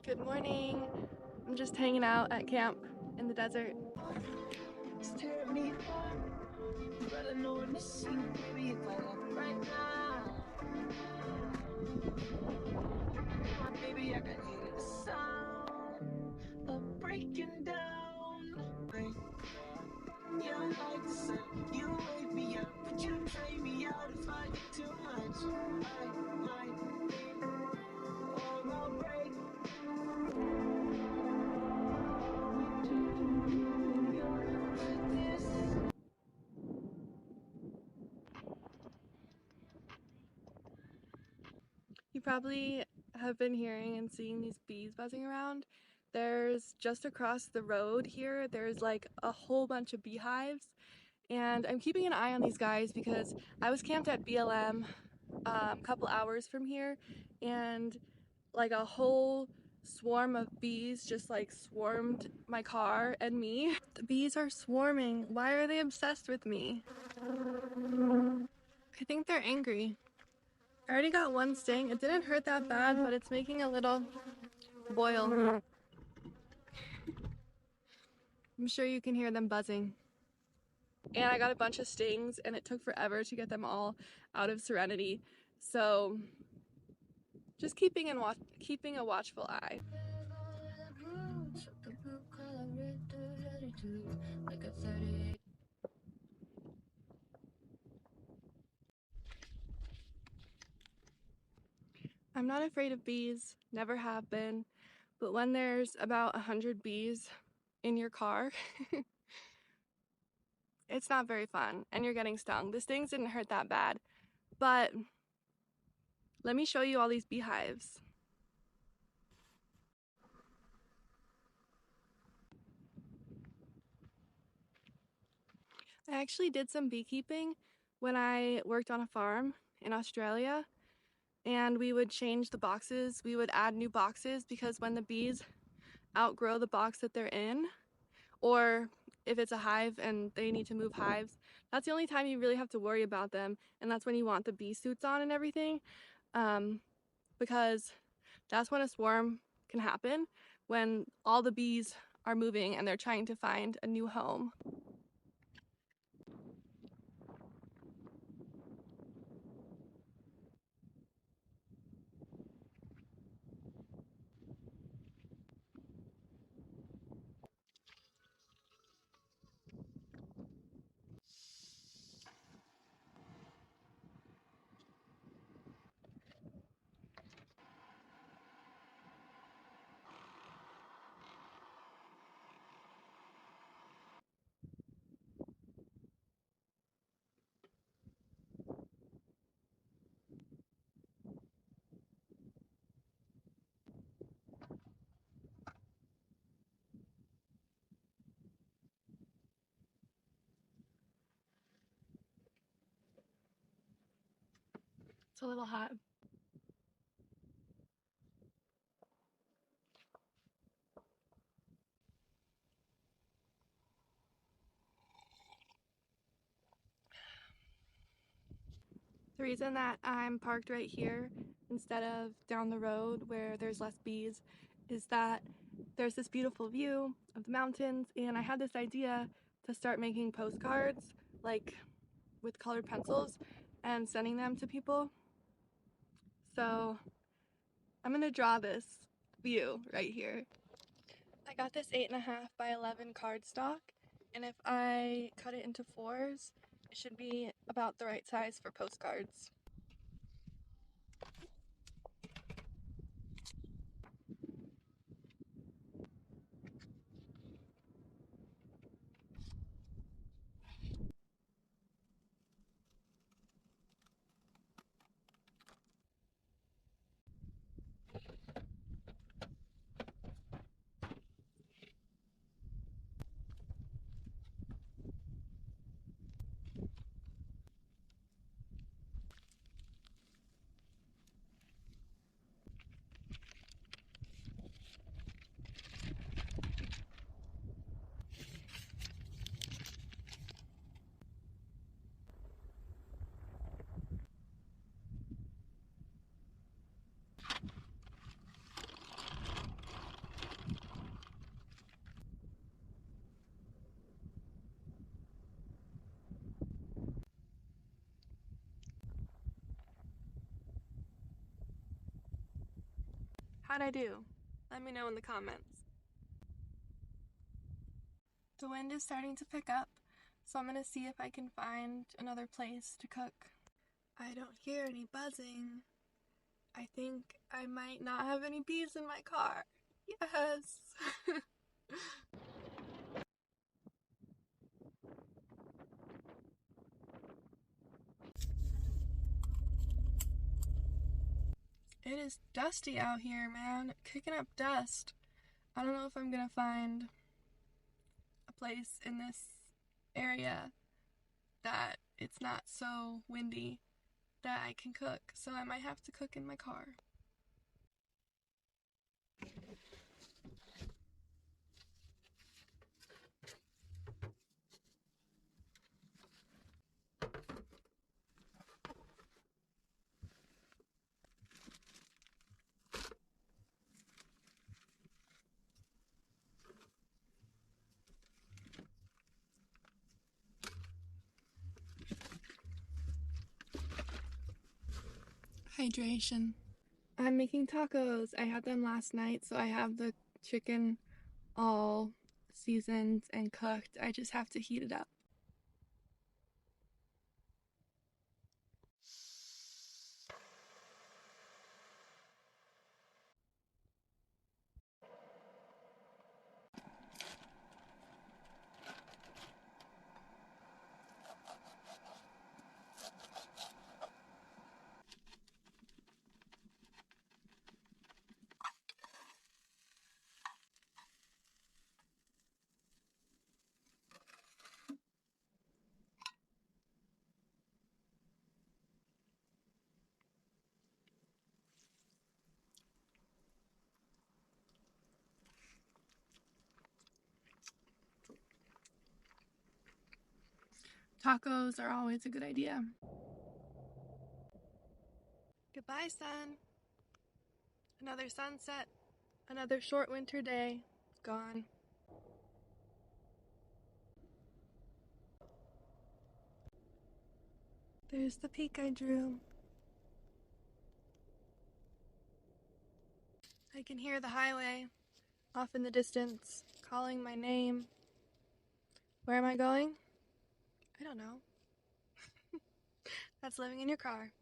Good morning. I'm just hanging out at camp in the desert. You probably have been hearing and seeing these bees buzzing around. There's just across the road here, there's like a whole bunch of beehives, and I'm keeping an eye on these guys because I was camped at BLM a couple hours from here, and like a whole swarm of bees just like swarmed my car and me. The bees are swarming. Why are they obsessed with me? I think they're angry. I already got one sting. It didn't hurt that bad, but it's making a little boil. I'm sure you can hear them buzzing. And I got a bunch of stings, and it took forever to get them all out of Serenity. So just keeping a watchful eye. I'm not afraid of bees, never have been, but when there's about 100 bees in your car, it's not very fun, and you're getting stung. The stings didn't hurt that bad, but let me show you all these beehives. I actually did some beekeeping when I worked on a farm in Australia, and we would change the boxes. We would add new boxes because when the bees outgrow the box that they're in, or if it's a hive and they need to move hives, that's the only time you really have to worry about them, and that's when you want the bee suits on and everything, because that's when a swarm can happen, when all the bees are moving and they're trying to find a new home. It's a little hot. The reason that I'm parked right here instead of down the road where there's less bees is that there's this beautiful view of the mountains, and I had this idea to start making postcards, like with colored pencils, and sending them to people. So I'm gonna draw this view right here. I got this 8.5 by 11 cardstock, and if I cut it into 4s, it should be about the right size for postcards. How'd I do? Let me know in the comments. The wind is starting to pick up, so I'm gonna see if I can find another place to cook. I don't hear any buzzing. I think I might not have any bees in my car. Yes! It is dusty out here, man. Kicking up dust. I don't know if I'm gonna find a place in this area that it's not so windy that I can cook, so I might have to cook in my car. Hydration. I'm making tacos. I had them last night, so I have the chicken all seasoned and cooked. I just have to heat it up. Tacos are always a good idea. Goodbye, sun. Another sunset, another short winter day. It's gone. There's the peak I drew. I can hear the highway off in the distance, calling my name. Where am I going? I don't know. That's living in your car.